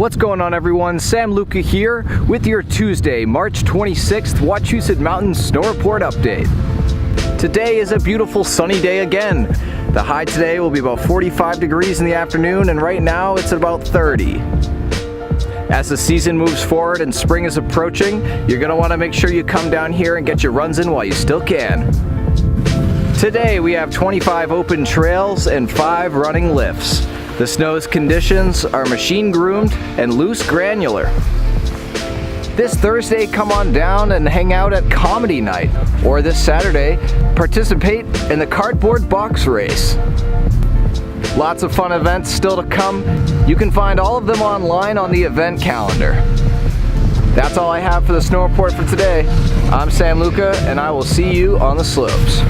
What's going on, everyone? Sam Luca here with your Tuesday, March 26th Wachusett Mountain Snow Report update. Today is a beautiful sunny day again. The high today will be about 45 degrees in the afternoon, and right now it's about 30. As the season moves forward and spring is approaching, you're going to want to make sure you come down here and get your runs in while you still can. Today we have 25 open trails and 5 running lifts. The snow's conditions are machine groomed and loose granular. This Thursday, come on down and hang out at Comedy Night, or this Saturday, participate in the cardboard box race. Lots of fun events still to come. You can find all of them online on the event calendar. That's all I have for the snow report for today. I'm Sam Luca, and I will see you on the slopes.